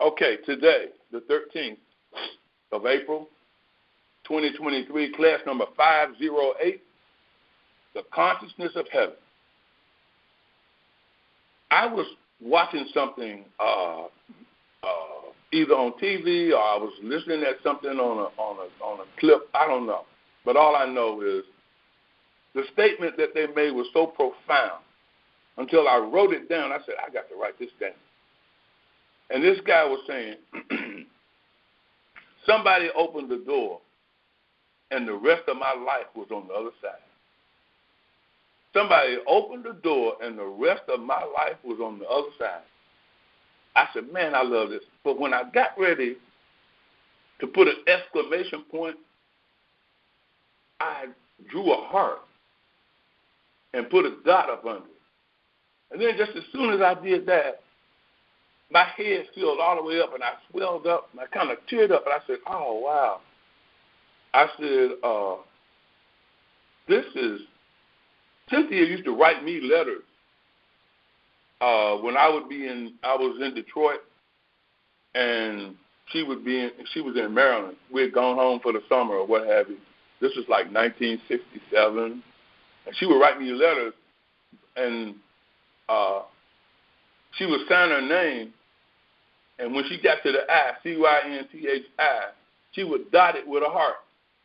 Okay, today, the 13th of April, 2023, class number 508, The Consciousness of Heaven. I was watching something either on TV or I was listening at something on a clip. I don't know. But all I know is the statement that they made was so profound until I wrote it down. I said, I got to write this down. And this guy was saying, somebody opened the door and the rest of my life was on the other side. Somebody opened the door and the rest of my life was on the other side. I said, man, I love this. But when I got ready to put an exclamation point, I drew a heart and put a dot up under it. And then just as soon as I did that, my head filled all the way up, and I swelled up, and I kind of teared up, and I said, oh, wow. I said, Cynthia used to write me letters when I was in Detroit, and she was in Maryland. We had gone home for the summer or what have you. This was like 1967, and she would write me letters, and she would sign her name, and when she got to the I, C-Y-N-T-H-I, she would dot it with a heart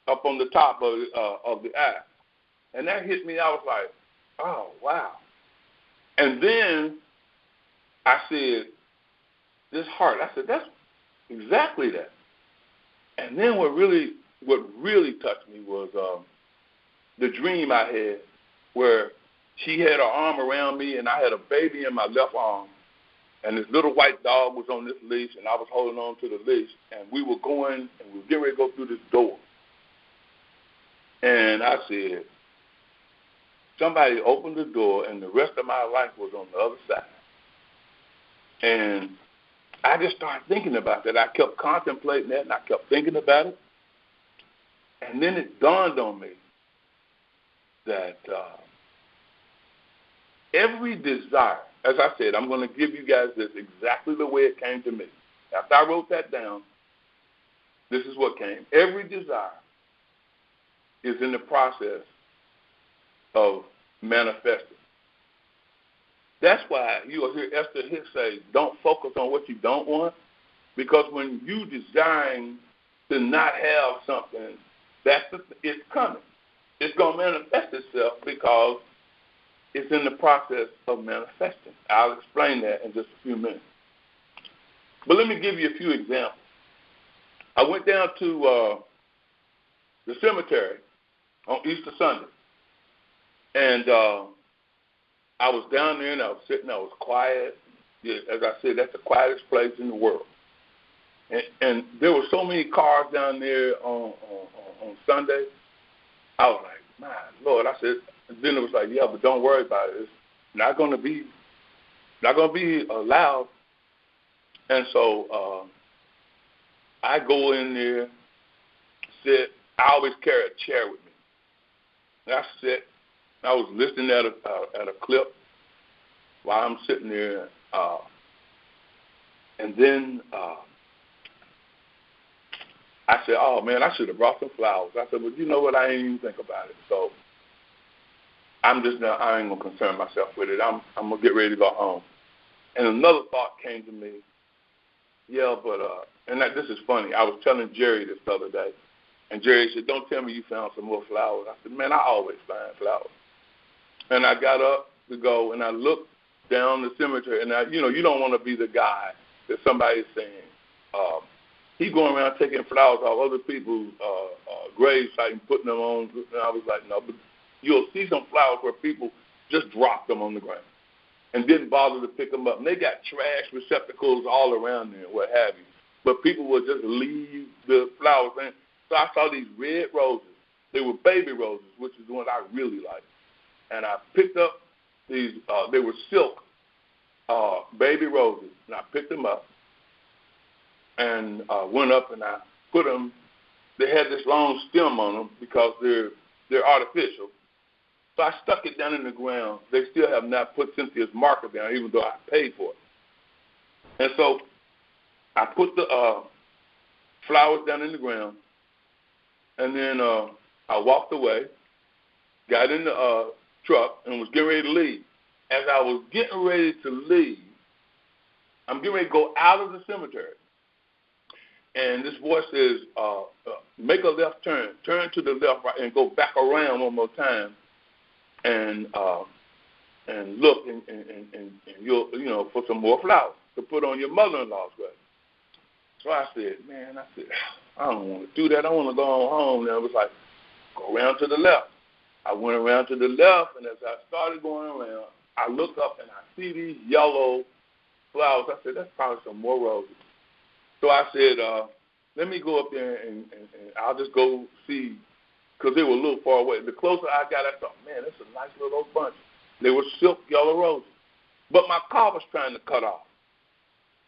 up on the top of the I. And that hit me. I was like, oh, wow. And then I said, this heart, I said, that's exactly that. And then what really touched me was the dream I had where she had her arm around me and I had a baby in my left arm. And this little white dog was on this leash, and I was holding on to the leash, and we were going, and we were getting ready to go through this door. And I said, somebody opened the door, and the rest of my life was on the other side. And I just started thinking about that. I kept contemplating that, and I kept thinking about it. And then it dawned on me that every desire, as I said, I'm going to give you guys this exactly the way it came to me. After I wrote that down, this is what came. Every desire is in the process of manifesting. That's why you'll hear Esther Hicks say, don't focus on what you don't want, because when you desiring to not have something, it's coming. It's going to manifest itself because it's in the process of manifesting. I'll explain that in just a few minutes. But let me give you a few examples. I went down to the cemetery on Easter Sunday. And I was down there, and I was sitting, I was quiet. As I said, that's the quietest place in the world. And there were so many cars down there on Sunday. I was like, my Lord. I said, and then it was like, yeah, but don't worry about it. It's not going to be loud. And so I go in there, sit. I always carry a chair with me. And I sit. I was listening at a clip while I'm sitting there. And then I said, oh, man, I should have brought some flowers. I said, well, you know what? I ain't even think about it. So I ain't going to concern myself with it. I'm going to get ready to go home. And another thought came to me. Yeah, but, this is funny. I was telling Jerry this the other day. And Jerry said, don't tell me you found some more flowers. I said, man, I always find flowers. And I got up to go, and I looked down the cemetery. And, you don't want to be the guy that somebody's saying, he's going around taking flowers off other people's grave sites and putting them on. And I was like, no, but you'll see some flowers where people just dropped them on the ground and didn't bother to pick them up. And they got trash receptacles all around there and what have you. But people would just leave the flowers in. So I saw these red roses. They were baby roses, which is the one I really like. And I picked up these, they were silk baby roses, and I picked them up and went up and I put them. They had this long stem on them because they're artificial. So I stuck it down in the ground. They still have not put Cynthia's marker down, even though I paid for it. And so I put the flowers down in the ground, and then I walked away, got in the truck, and was getting ready to leave. As I was getting ready to leave, I'm getting ready to go out of the cemetery. And this voice says, make a left turn to the left, right, and go back around one more time, and look, and you'll, for some more flowers to put on your mother-in-law's grave. So I said, I don't want to do that. I want to go on home. And it was like, go around to the left. I went around to the left, and as I started going around, I look up and I see these yellow flowers. I said, that's probably some more roses. So I said, let me go up there and I'll just go see, because they were a little far away. The closer I got, I thought, man, that's a nice little bunch. They were silk yellow roses. But my car was trying to cut off.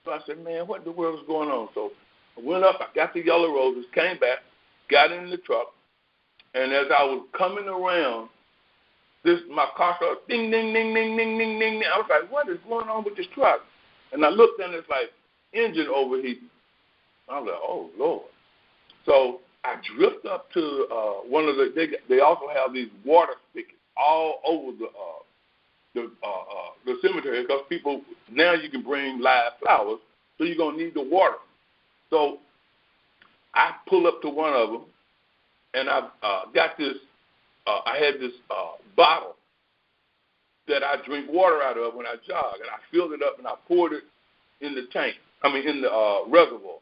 So I said, man, what in the world is going on? So I went up, I got the yellow roses, came back, got in the truck, and as I was coming around, my car started ding, ding, ding, ding, ding, ding, ding. I was like, what is going on with this truck? And I looked and it's like engine overheating. I was like, oh, Lord. So I drift up to one of they also have these water spigots all over the cemetery, because people, now you can bring live flowers, so you're going to need the water. So I pull up to one of them, and I got this, I had this bottle that I drink water out of when I jog, and I filled it up and I poured it in the tank, in the reservoir.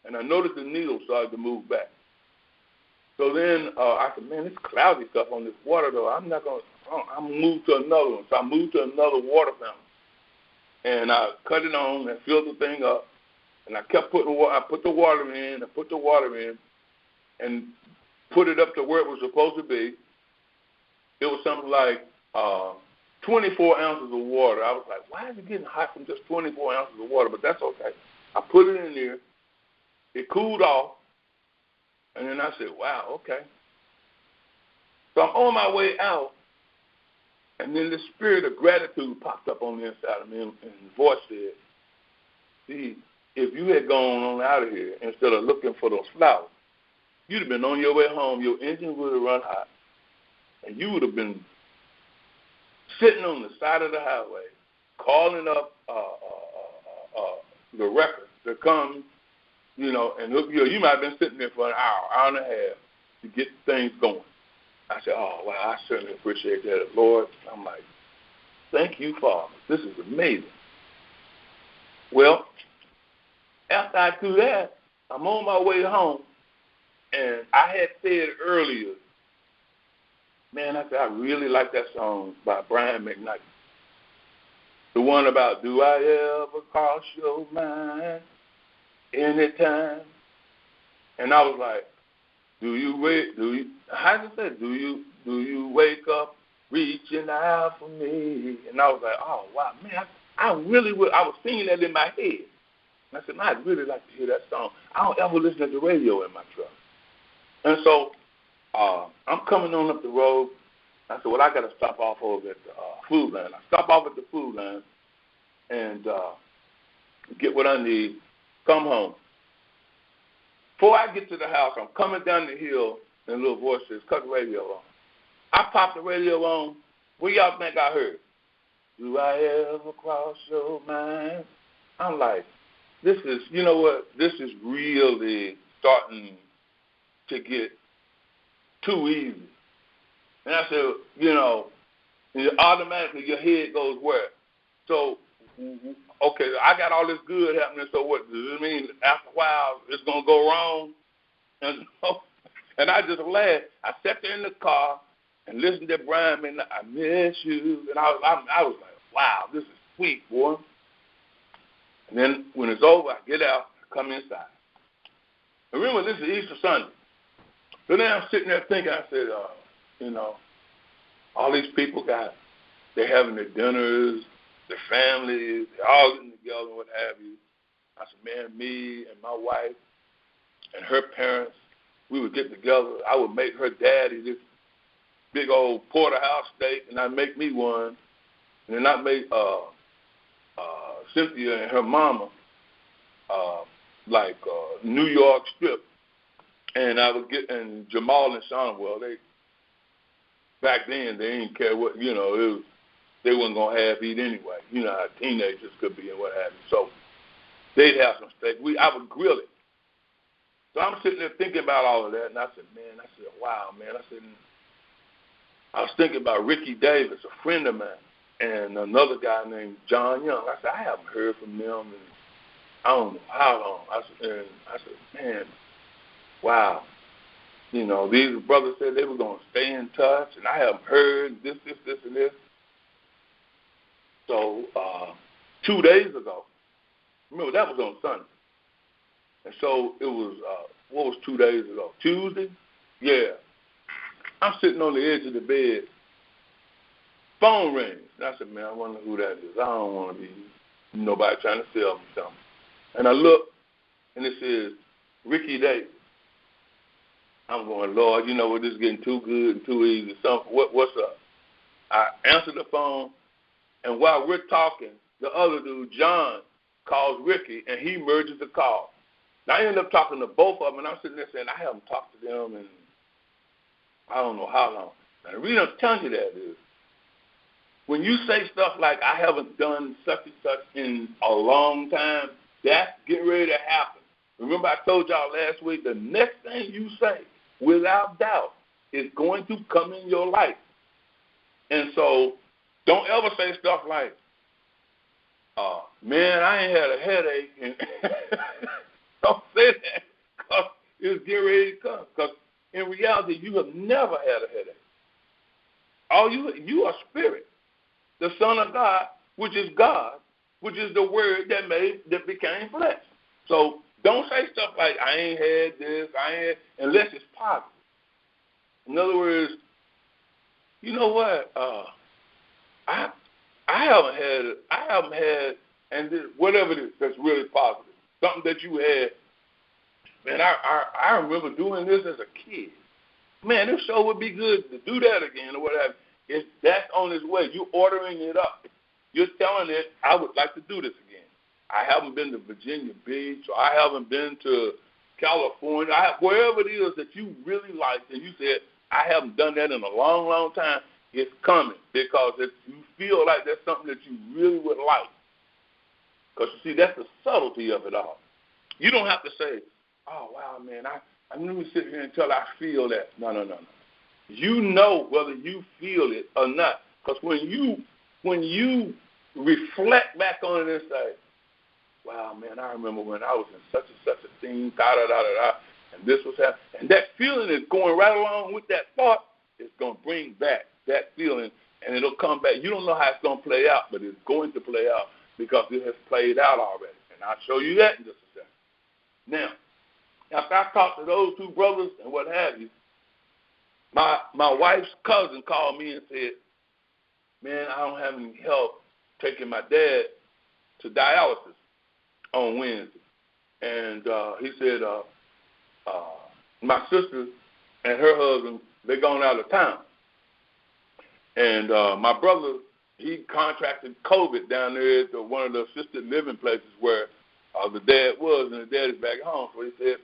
And I noticed the needle started to move back. So then I said, man, this cloudy stuff on this water, though, I'm moved to another one. So I moved to another water fountain. And I cut it on and filled the thing up. And I kept putting water. I put the water in, and put it up to where it was supposed to be. It was something like 24 ounces of water. I was like, why is it getting hot from just 24 ounces of water? But that's okay. I put it in there. It cooled off. And then I said, wow, okay. So I'm on my way out. And then the spirit of gratitude popped up on the inside of me, and the voice said, see, if you had gone on out of here instead of looking for those flowers, you'd have been on your way home, your engine would have run hot, and you would have been sitting on the side of the highway calling up the wrecker to come, and you might have been sitting there for an hour and a half to get things going. I said, oh, wow, I certainly appreciate that, Lord. I'm like, thank you, Father. This is amazing. Well, after I do that, I'm on my way home, and I had said earlier, man, I said, I really like that song by Brian McKnight. The one about, do I ever cross your mind anytime? And I was like, how does it say, do you wake up reaching out for me? And I was like, oh, wow, man, I really would. I was singing that in my head. And I said, man, I'd really like to hear that song. I don't ever listen to the radio in my truck. And so I'm coming on up the road. I said, well, I got to stop off over at the food line. I stop off at the food line and get what I need, come home. Before I get to the house, I'm coming down the hill, and a little voice says, cut the radio on. I popped the radio on. What y'all think I heard? Do I ever cross your mind? I'm like, this is, you know what? This is really starting to get too easy. And I said, automatically your head goes where? So, okay, I got all this good happening, so what? Does it mean after a while it's going to go wrong? And I just laughed. I sat there in the car and listened to Brian, and I miss you. And I was like, wow, this is sweet, boy. And then when it's over, I get out, I come inside. And remember, this is Easter Sunday. So then I'm sitting there thinking, I said, all these people they're having their dinners, their families, they're all getting together and what have you. I said, man, me and my wife and her parents, we would get together. I would make her daddy this big old porterhouse steak, and I'd make me one. And then I'd make Cynthia and her mama New York Strip, and I would get, and Jamal and Shauna, well, they back then they didn't care what, you know, it was, they wasn't gonna half eat anyway. You know how teenagers could be and what have you. So they'd have some steak. I would grill it. So I'm sitting there thinking about all of that, and I said, wow, man. I was thinking about Ricky Davis, a friend of mine, and another guy named John Young. I said, I haven't heard from them in I don't know how long. I said, man, wow. You know, these brothers said they were going to stay in touch, and I haven't heard this, and this. So 2 days ago, remember, that was on Sunday. And so it was, what was 2 days ago? Tuesday? Yeah. I'm sitting on the edge of the bed. Phone rings. And I said, man, I wonder who that is. I don't want to be nobody trying to sell me something. And I look, and it says, Ricky Davis. I'm going, Lord, you know what, this is getting too good and too easy. What's up? I answer the phone, and while we're talking, the other dude, John, calls Ricky, and he merges the call. Now, I end up talking to both of them, and I'm sitting there saying, I haven't talked to them in I don't know how long. And the reason I'm telling you that is, when you say stuff like, I haven't done such and such in a long time, that's getting ready to happen. Remember I told y'all last week, the next thing you say, without doubt, is going to come in your life. And so don't ever say stuff like, man, I ain't had a headache. And don't say that, because it's getting ready to come. Because in reality, you have never had a headache. You are spirit, the Son of God, which is God, which is the Word that became flesh. So don't say stuff like, I ain't had this, unless it's positive. In other words, you know what? I haven't had, and this, whatever it is that's really positive, something that you had. Man, I remember doing this as a kid. Man, this show would be good to do that again or whatever. That's on its way. You're ordering it up. You're telling it, I would like to do this again. I haven't been to Virginia Beach, or I haven't been to California. Wherever it is that you really liked, and you said, I haven't done that in a long, long time, it's coming, because if you feel like that's something that you really would like. Because, you see, that's the subtlety of it all. You don't have to say, oh, wow, man, I'm going to sit here until I feel that. No. You know whether you feel it or not. Because when you reflect back on it and say, wow, man, I remember when I was in such and such a thing, and this was happening. And that feeling is going right along with that thought. It's going to bring back that feeling, and it'll come back. You don't know how it's going to play out, but it's going to play out because it has played out already. And I'll show you that in just a second. Now, after I talked to those two brothers and what have you, my wife's cousin called me and said, man, I don't have any help taking my dad to dialysis on Wednesday. And he said, my sister and her husband, they're going out of town. And my brother, he contracted COVID down there at one of the assisted living places where the dad was, and the dad is back home. So he said,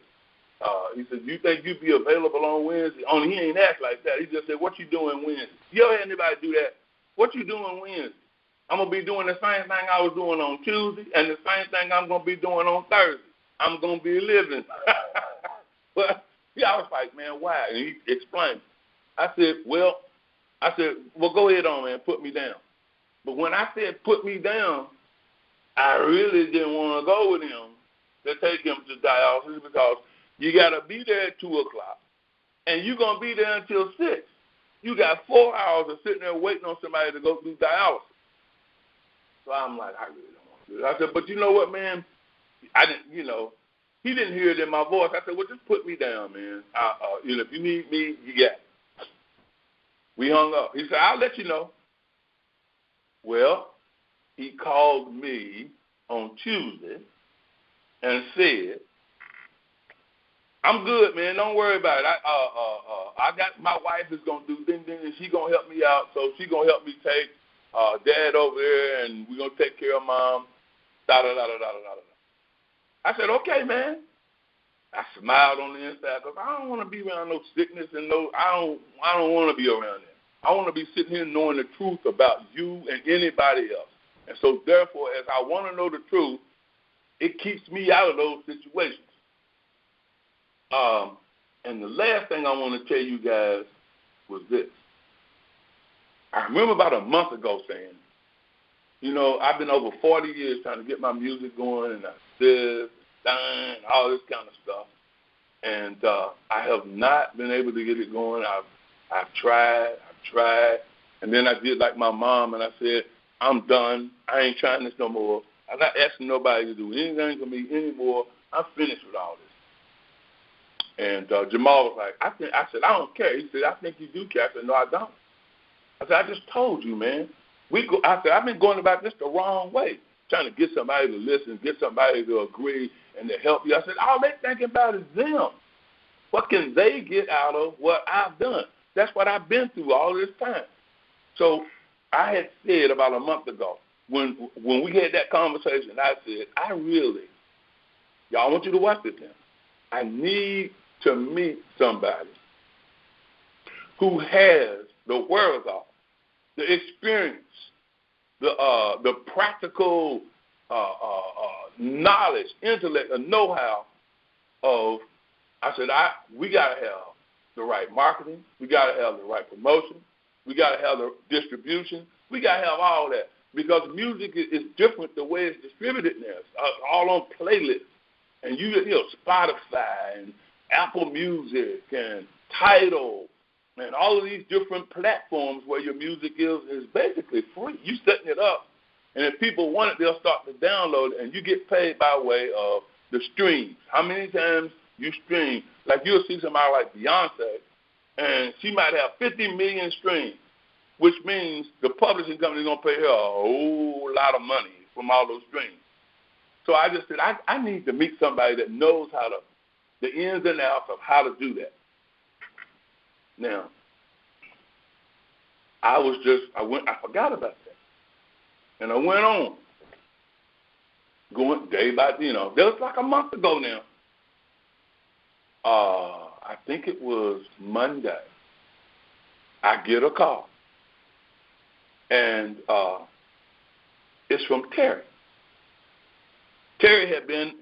you think you'd be available on Wednesday? Only he ain't asked like that. He just said, what you doing Wednesday? You ever had anybody do that? What you doing Wednesday? I'm going to be doing the same thing I was doing on Tuesday and the same thing I'm going to be doing on Thursday. I'm going to be living. But yeah, I was like, man, why? And he explained. I said, well, go ahead on, man, put me down. But when I said put me down, I really didn't want to go with him to take him to dialysis because you got to be there at 2 o'clock, and you're going to be there until 6. You got 4 hours of sitting there waiting on somebody to go do dialysis. So I'm like, I really don't want to do that. I said, but you know what, man? I didn't, he didn't hear it in my voice. I said, well, just put me down, man. If you need me, you got it. We hung up. He said, I'll let you know. Well, he called me on Tuesday and said, I'm good, man. Don't worry about it. I got my wife is gonna do ding, and she gonna help me out. So she gonna help me take Dad over there, and we're gonna take care of Mom. I said, okay, man. I smiled on the inside because I don't want to be around no sickness and I don't want to be around that. I want to be sitting here knowing the truth about you and anybody else. And so, therefore, as I want to know the truth, it keeps me out of those situations. And the last thing I want to tell you guys was this. I remember about a month ago saying, I've been over 40 years trying to get my music going, and I this, done, all this kind of stuff. And I have not been able to get it going. I've tried. And then I did like my mom, and I said, I'm done. I ain't trying this no more. I'm not asking nobody to do anything for me anymore. I'm finished with all this. And Jamal was like, I said, I don't care. He said, I think you do care. I said, no, I don't. I said, I just told you, man. I said, I've been going about this the wrong way, trying to get somebody to listen, get somebody to agree and to help you. I said, all they thinking about is them. What can they get out of what I've done? That's what I've been through all this time. So I had said about a month ago, when we had that conversation, I said, y'all, I want you to watch this now. I need to meet somebody who has the wherewithal, the experience, the practical knowledge, intellect, and know-how of, I said, we got to have the right marketing. We got to have the right promotion. We got to have the distribution. We got to have all that because music is different the way it's distributed now. It's all on playlists. And Spotify and Apple Music and Tidal and all of these different platforms where your music is basically free. You setting it up, and if people want it, they'll start to download it, and you get paid by way of the streams. How many times you stream? Like you'll see somebody like Beyonce, and she might have 50 million streams, which means the publishing company is going to pay her a whole lot of money from all those streams. So I just said, I need to meet somebody that knows the ins and outs of how to do that. Now, I forgot about that. And I went on, going day by day, that was like a month ago now. I think it was Monday. I get a call. And it's from Terry. Terry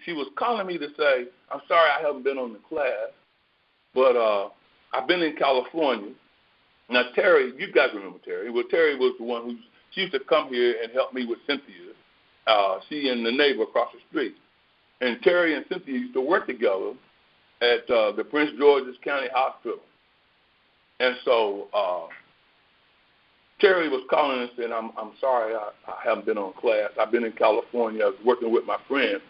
she was calling me to say, I'm sorry I haven't been on the class, but I've been in California. Now, Terry, you guys remember Terry. Well, Terry was the one she used to come here and help me with Cynthia. She and the neighbor across the street. And Terry and Cynthia used to work together at the Prince George's County Hospital. And so Terry was calling and saying, I'm sorry I haven't been on class. I've been in California. I was working with my friend,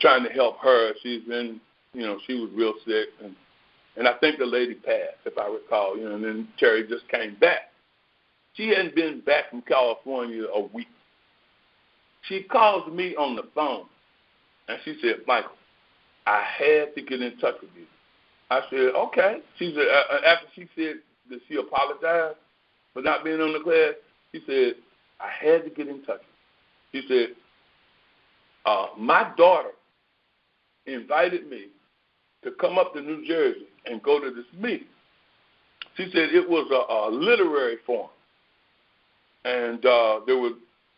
trying to help her. She's been, she was real sick. And I think the lady passed, if I recall. And then Terry just came back. She hadn't been back from California a week. She calls me on the phone, and she said, Michael, I had to get in touch with you. I said, okay. She said, after she said that she apologized for not being on the class, she said, I had to get in touch with you. She said, my daughter invited me to come up to New Jersey and go to this meeting. She said it was a literary forum, and there were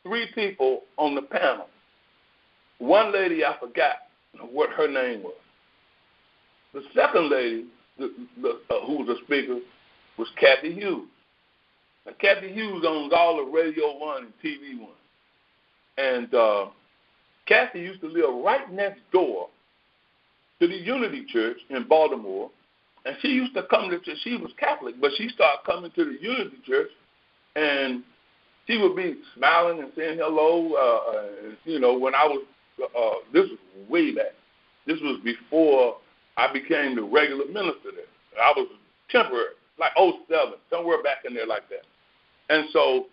3 people on the panel. One lady, I forgot what her name was. The second lady, who was a speaker, was Kathy Hughes. Now, Kathy Hughes owns all of Radio 1 and TV 1. And Kathy used to live right next door to the Unity Church in Baltimore. And she used to come to church. She was Catholic, but she started coming to the Unity Church, and she would be smiling and saying hello. When I was, this was way back. This was before I became the regular minister there. I was temporary, like 07, somewhere back in there like that. And so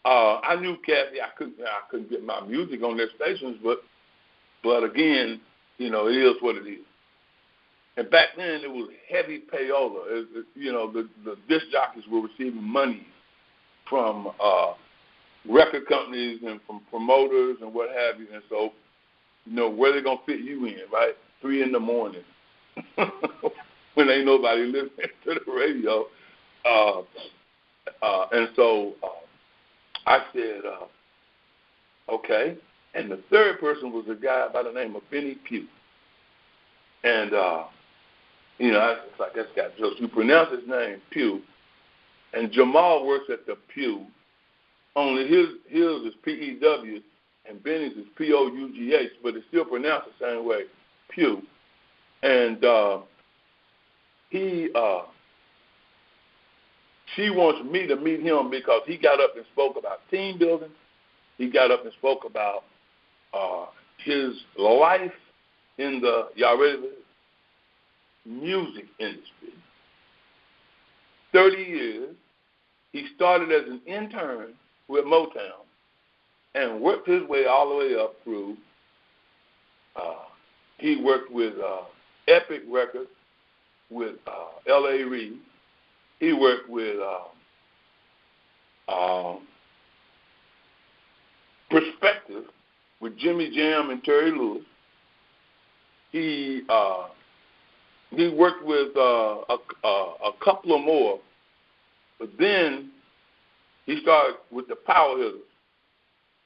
I knew Kathy. I couldn't get my music on their stations, but again, it is what it is. And back then, it was heavy payola. The disc jockeys were receiving money from record companies and from promoters and what have you. And so You know, where they're going to fit you in, right? 3 in the morning when ain't nobody listening to the radio. And so I said, okay. And the third person was a guy by the name of Benny Pugh. And, you know, it's like, that's got just, you pronounce his name, Pugh. And Jamal works at the Pew. Only his is P-E-W, and Benny's is P-O-U-G-H, but it's still pronounced the same way, Pew. And she wants me to meet him because he got up and spoke about team building. He got up and spoke about his life in the, y'all ready for this? Music industry. 30 years. He started as an intern with Motown and worked his way all the way up through. He worked with Epic Records, with L.A. Reid. He worked with Perspective with Jimmy Jam and Terry Lewis. He worked with a couple of more, but then he started with the Power Hitters.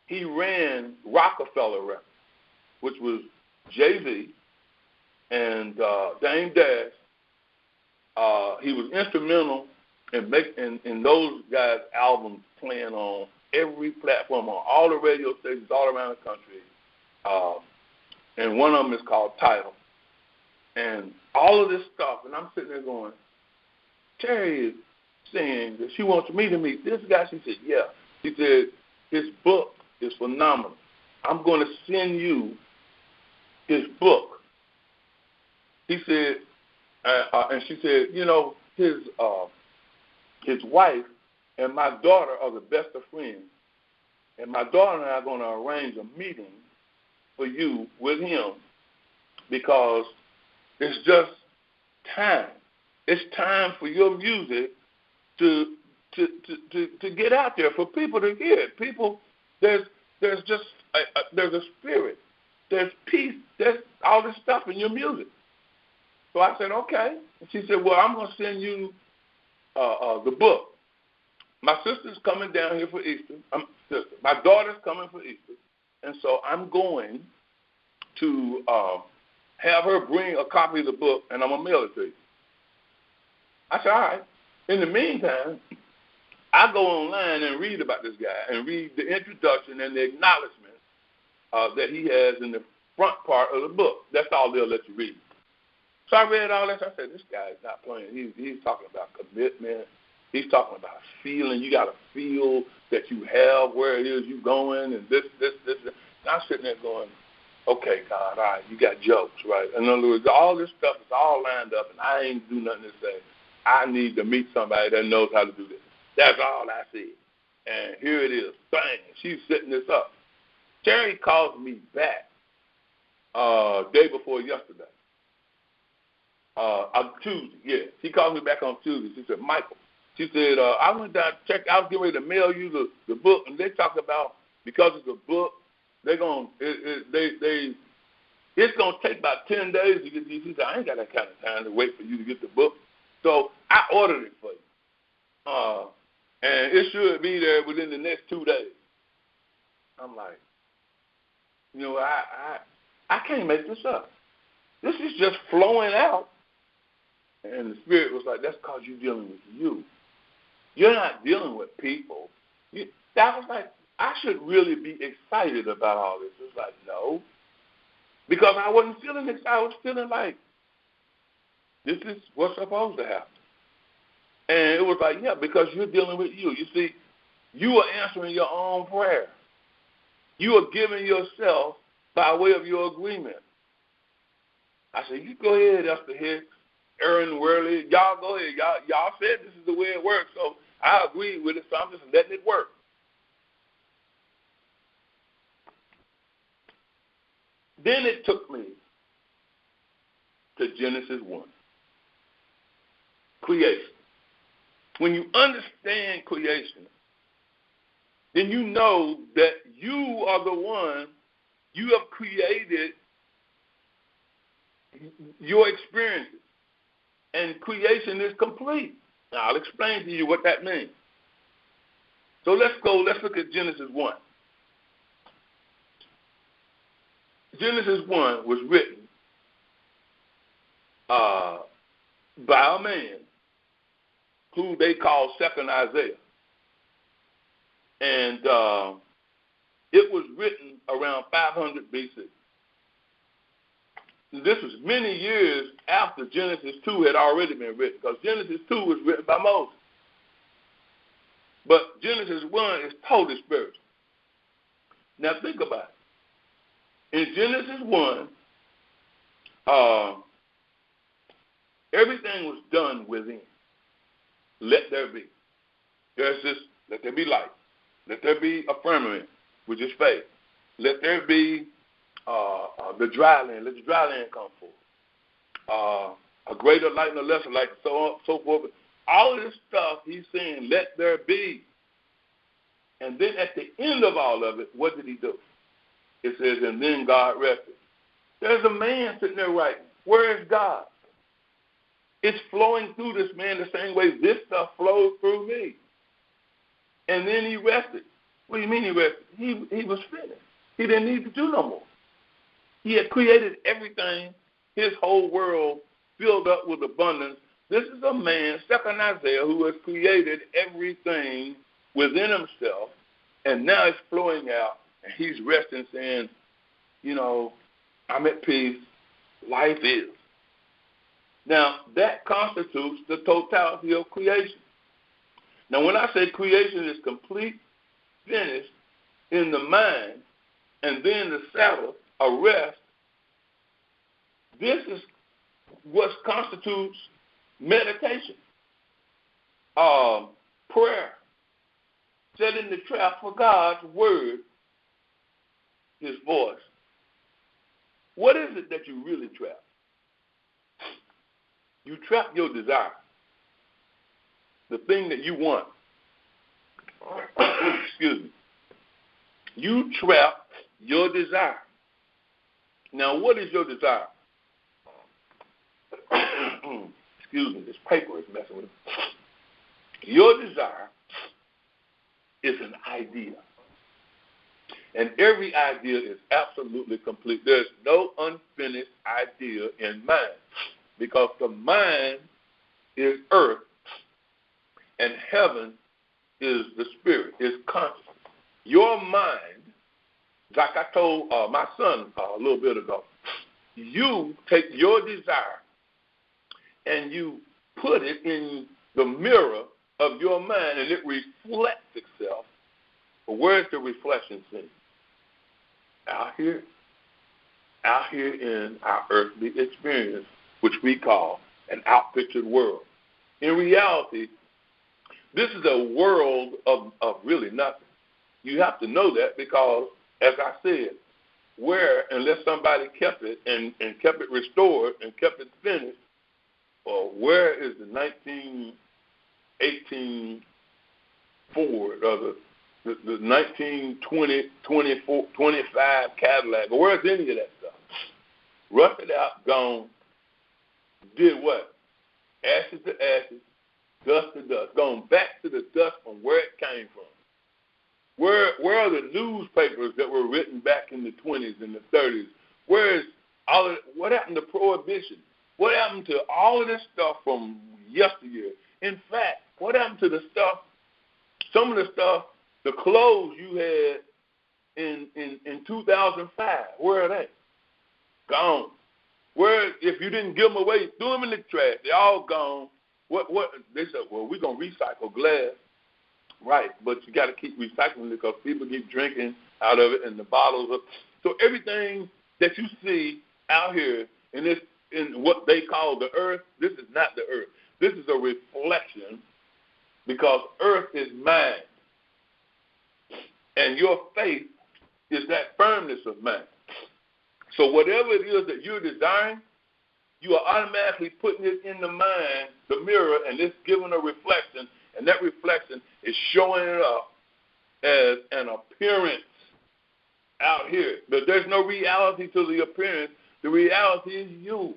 He ran Rockefeller Records, which was Jay-Z and Dame Dash. He was instrumental in those guys' albums playing on every platform, on all the radio stations all around the country. And one of them is called Tidal. And all of this stuff, and I'm sitting there going, Terry is saying that she wants me to meet this guy. She said, yeah. She said, his book is phenomenal. I'm going to send you his book. He said, and she said, you know, his wife and my daughter are the best of friends. And my daughter and I are going to arrange a meeting for you with him because it's just time. It's time for your music to get out there, for people to hear it. People, there's just there's a spirit, there's peace, there's all this stuff in your music. So I said, okay. And she said, well, I'm going to send you the book. My sister's coming down here for Easter. My daughter's coming for Easter. And so I'm going to have her bring a copy of the book, and I'm going to mail it to you. I said, all right. In the meantime, I go online and read about this guy and read the introduction and the acknowledgement that he has in the front part of the book. That's all they'll let you read. So I read all that. I said, this guy is not playing. He's talking about commitment. He's talking about feeling. You got to feel that you have where it is you're going and this. And I'm sitting there going, okay, God, all right, you got jokes, right? In other words, all this stuff is all lined up, and I ain't do nothing to say. I need to meet somebody that knows how to do this. That's all I see. And here it is. Bang. She's setting this up. Terry calls me back day before yesterday. On Tuesday, yeah. She called me back on Tuesday. She said, Michael, she said, I went down to check. I was getting ready to mail you the book, and they talk about, because it's a book, it's going to take about 10 days to get these. She said, I ain't got that kind of time to wait for you to get the book. So I ordered it for you. And it should be there within the next 2 days. I'm like, you know, I can't make this up. This is just flowing out. And the Spirit was like, that's because you're dealing with you. You're not dealing with people. That was like, I should really be excited about all this. It's like, no. Because I wasn't feeling excited. I was feeling like, this is what's supposed to happen. And it was like, yeah, because you're dealing with you. You see, you are answering your own prayer. You are giving yourself by way of your agreement. I said, you go ahead, Esther Hicks, Aaron Worley. Y'all go ahead. Y'all said this is the way it works, so I agree with it, so I'm just letting it work. Then it took me to Genesis 1. Creation. When you understand creation, then you know that you are the one, You have created your experiences, and creation is complete. Now, I'll explain to you what that means. So let's look at Genesis 1. Genesis 1 was written by a man who they call Second Isaiah. And it was written around 500 BC. This was many years after Genesis 2 had already been written, because Genesis 2 was written by Moses. But Genesis 1 is totally spiritual. Now think about it. In Genesis 1, everything was done within. Let there be. There's this, let there be light. Let there be a firmament, which is faith. Let there be the dry land. Let the dry land come forth. A greater light and a lesser light, so on, so forth. All of this stuff, he's saying, let there be. And then at the end of all of it, what did he do? It says, and then God rested. There's a man sitting there writing. Where is God? It's flowing through this man the same way this stuff flows through me. And then he rested. What do you mean he rested? He was finished. He didn't need to do no more. He had created everything, his whole world filled up with abundance. This is a man, Second Isaiah, who has created everything within himself, and now it's flowing out, and he's resting, saying, you know, I'm at peace. Life is. Now, that constitutes the totality of creation. Now, when I say creation is complete, finished, in the mind, and then the Sabbath, a rest, this is what constitutes meditation, prayer, setting the trap for God's word, his voice. What is it that you really trap? You trap your desire, the thing that you want. Excuse me. You trap your desire. Now, what is your desire? Excuse me, this paper is messing with me. Your desire is an idea. And every idea is absolutely complete. There's no unfinished idea in mind, because the mind is earth and heaven is the spirit, is consciousness. Your mind, like I told my son a little bit ago, you take your desire and you put it in the mirror of your mind, and it reflects itself. But where's the reflection seen? Out here in our earthly experience, which we call an outpictured world. In reality, this is a world of really nothing. You have to know that, because, as I said, unless somebody kept it and kept it restored and kept it finished, or where is the 1918 Ford or the 1920, 24, 25 Cadillac, or where's any of that stuff? Rusted out, gone, did what? Ashes to ashes, dust to dust, gone back to the dust from where it came from. Where are the newspapers that were written back in the 20s and the 30s? Where is all of, what happened to Prohibition? What happened to all of this stuff from yesteryear? In fact, what happened to the stuff, some of the stuff, the clothes you had in 2005? Where are they? Gone. Where, if you didn't give them away, threw them in the trash. They're all gone. What? They said, well, we're going to recycle glass. Right, but you got to keep recycling it, because people keep drinking out of it, and the bottles of. So everything that you see out here in what they call the earth, this is not the earth. This is a reflection, because earth is mind, and your faith is that firmness of mind. So whatever it is that you're desiring, you are automatically putting it in the mind, the mirror, and it's giving a reflection. And that reflection is showing it up as an appearance out here. But there's no reality to the appearance. The reality is you.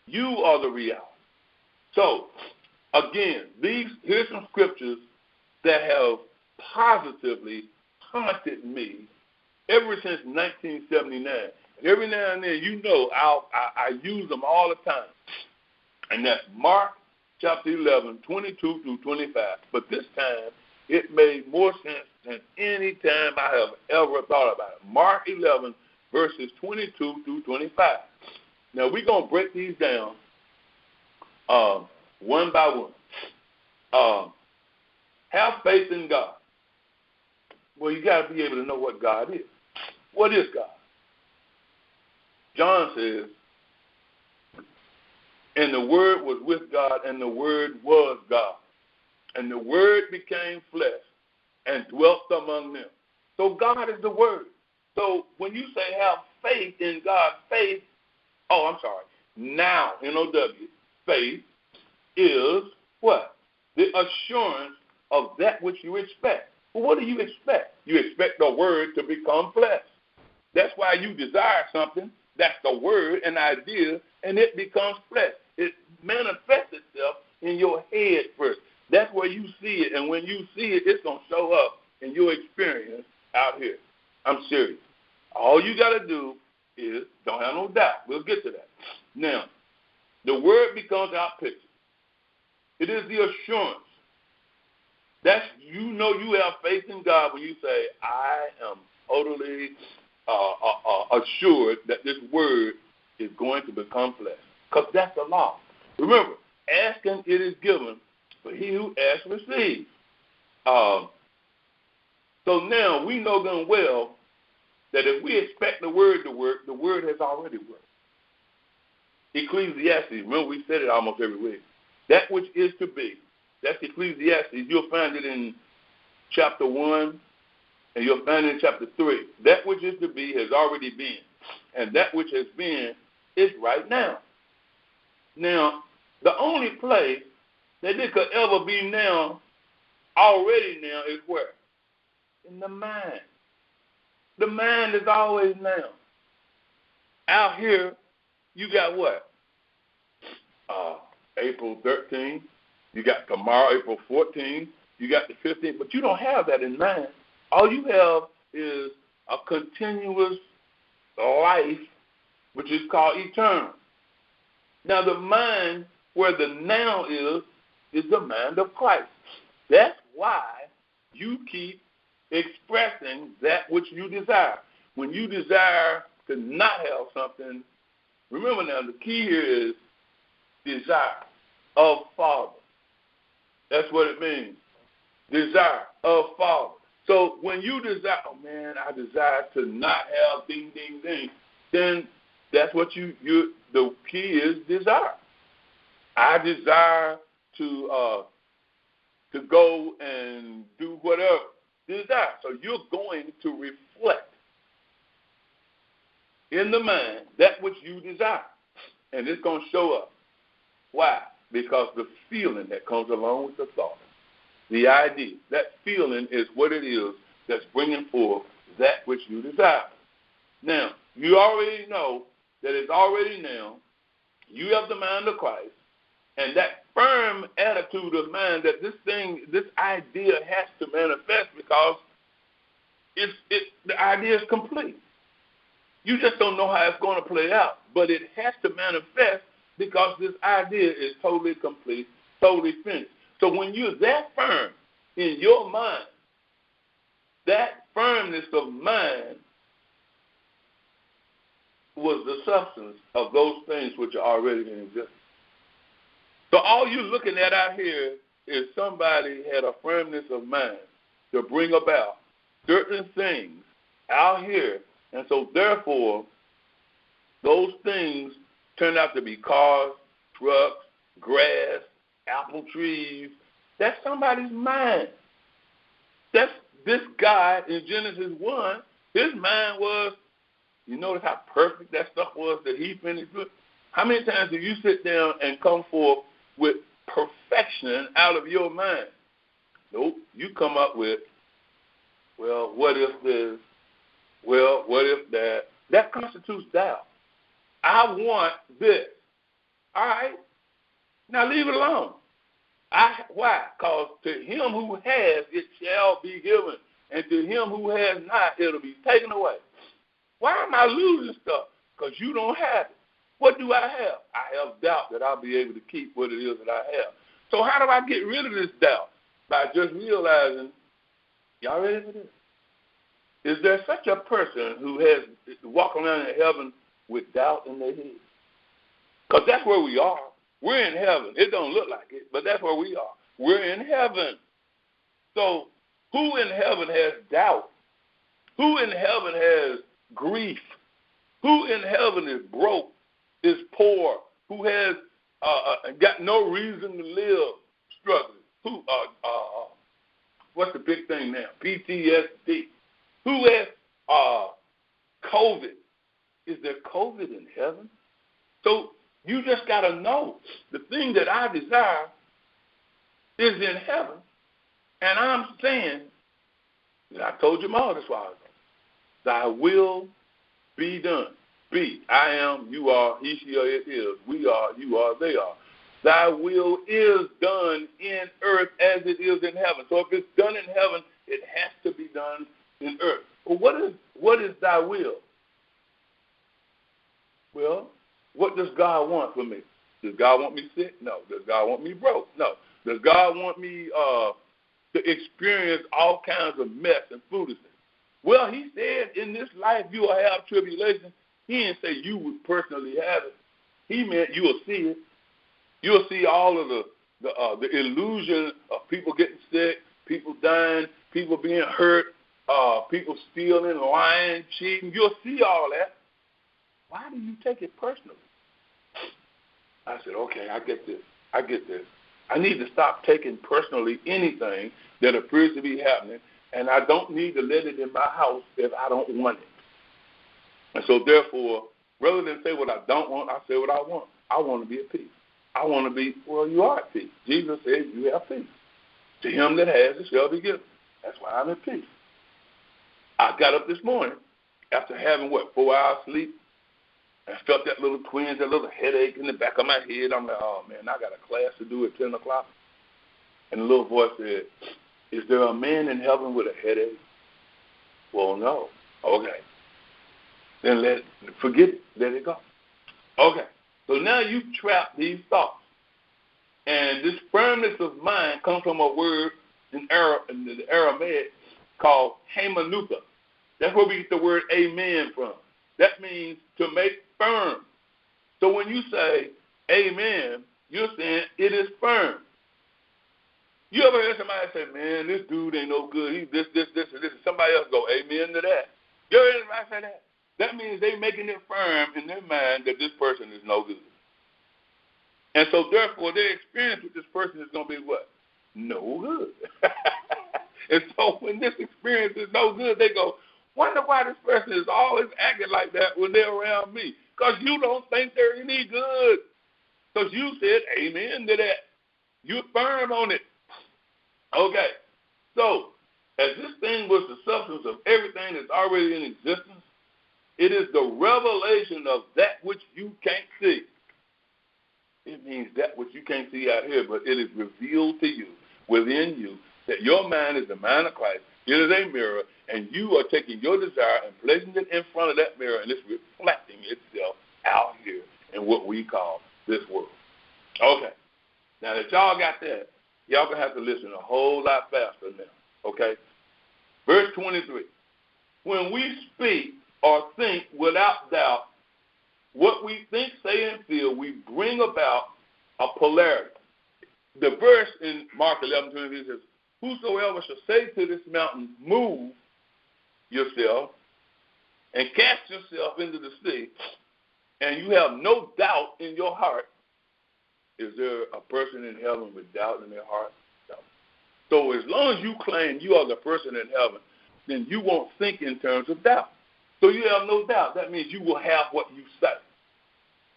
You are the reality. So, again, here's some scriptures that have positively haunted me ever since 1979. And every now and then, I use them all the time. And that's Mark chapter 11, 22 through 25. But this time, it made more sense than any time I have ever thought about it. Mark 11, verses 22 through 25. Now, we're going to break these down one by one. Have faith in God. Well, you got to be able to know what God is. What is God? John says, and the Word was with God, and the Word was God. And the Word became flesh and dwelt among them. So God is the Word. So when you say have faith in God, now, N-O-W, faith is what? The assurance of that which you expect. Well, what do you expect? You expect the Word to become flesh. That's why you desire something. That's the word, an idea, and it becomes flesh. It manifests itself in your head first. That's where you see it, and when you see it, it's going to show up in your experience out here. I'm serious. All you got to do is, don't have no doubt. We'll get to that. Now, the word becomes our picture. It is the assurance. That's, you have faith in God when you say, I am totally assured that this word is going to become flesh. Because that's the law. Remember, asking it is given, but he who asks receives. So now we know them well that if we expect the word to work, the word has already worked. Ecclesiastes, remember we said it almost every week. That which is to be, that's Ecclesiastes. You'll find it in chapter 1, and you'll find it in chapter 3. That which is to be has already been, and that which has been is right now. Now, the only place that it could ever be now, already now, is where? In the mind. The mind is always now. Out here, you got what? April 13th. You got tomorrow, April 14th. You got the 15th. But you don't have that in mind. All you have is a continuous life, which is called eternal. Now, the mind where the now is the mind of Christ. That's why you keep expressing that which you desire. When you desire to not have something, remember now, the key here is desire of Father. That's what it means. Desire of Father. So when you desire, oh man, I desire to not have ding, ding, ding, then that's what the key is desire. I desire to go and do whatever. Desire. So you're going to reflect in the mind that which you desire. And it's going to show up. Why? Because the feeling that comes along with the thought, the idea, that feeling is what it is that's bringing forth that which you desire. Now, you already know that it's already now. You have the mind of Christ, and that firm attitude of mind that this idea has to manifest because the idea is complete. You just don't know how it's going to play out, but it has to manifest because this idea is totally complete, totally finished. So when you're that firm in your mind, that firmness of mind was the substance of those things which are already in existence. So all you're looking at out here is somebody had a firmness of mind to bring about certain things out here. And so therefore, those things turned out to be cars, trucks, grass, apple trees. That's somebody's mind. That's this guy in Genesis 1. His mind was, you notice how perfect that stuff was that he finished with? How many times do you sit down and come forth with perfection out of your mind? Nope. You come up with, well, what if this? Well, what if that? That constitutes doubt. I want this. All right. Now leave it alone. Why? Because to him who has, it shall be given. And to him who has not, it'll be taken away. Why am I losing stuff? Because you don't have it. What do I have? I have doubt that I'll be able to keep what it is that I have. So how do I get rid of this doubt? By just realizing, y'all ready for this? Is there such a person who has walking around in heaven with doubt in their head? Because that's where we are. We're in heaven. It don't look like it, but that's where we are. We're in heaven. So who in heaven has doubt? Who in heaven has grief? Who in heaven is broke, is poor, who has got no reason to live, struggling? Who? What's the big thing now? PTSD. Who has COVID? Is there COVID in heaven? So you just got to know the thing that I desire is in heaven. And I'm saying, I told you all this while ago, thy will be done. Be, I am, you are, he, she, or it is, we are, you are, they are. Thy will is done in earth as it is in heaven. So if it's done in heaven, it has to be done in earth. Well, what is thy will? Well, what does God want for me? Does God want me sick? No. Does God want me broke? No. Does God want me to experience all kinds of mess and foolishness? Well, he said in this life you will have tribulation. He didn't say you would personally have it. He meant you will see it. You'll see all of the illusion of people getting sick, people dying, people being hurt, people stealing, lying, cheating. You'll see all that. Why do you take it personally? I said, okay, I get this. I need to stop taking personally anything that appears to be happening, and I don't need to let it in my house if I don't want it. And so therefore, rather than say what I don't want, I say what I want. I want to be at peace. I want to be, well, you are at peace. Jesus said you have peace. To him that has, it shall be given. That's why I'm at peace. I got up this morning after having, 4 hours sleep, and felt that little twinge, that little headache in the back of my head. I'm like, oh, man, I got a class to do at 10 o'clock. And the little voice said, is there a man in heaven with a headache? Well, no. Okay. Then forget it. Let it go. Okay. So now you trap these thoughts. And this firmness of mind comes from a word in the Aramaic called hermeneuta. That's where we get the word amen from. That means to make firm. So when you say amen, you're saying it is firm. You ever heard somebody say, man, this dude ain't no good. He's this, and this. And somebody else go, amen to that. You ever heard somebody say that? That means they're making it firm in their mind that this person is no good. And so, therefore, their experience with this person is going to be what? No good. And so when this experience is no good, they go, wonder why this person is always acting like that when they're around me. Because you don't think they're any good. Because you said amen to that. You're firm on it. Okay. So, as this thing was the substance of everything that's already in existence, it is the revelation of that which you can't see. It means that which you can't see out here, but it is revealed to you, within you, that your mind is the mind of Christ. It is a mirror, and you are taking your desire and placing it in front of that mirror, and it's reflecting itself out here in what we call this world. Okay. Now that y'all got that, y'all going to have to listen a whole lot faster now. Okay? Verse 23. When we speak or think without doubt, what we think, say, and feel, we bring about a polarity. The verse in Mark 11:23 says, whosoever shall say to this mountain, move yourself and cast yourself into the sea, and you have no doubt in your heart. Is there a person in heaven with doubt in their heart? No. So as long as you claim you are the person in heaven, then you won't think in terms of doubt. So you have no doubt. That means you will have what you say.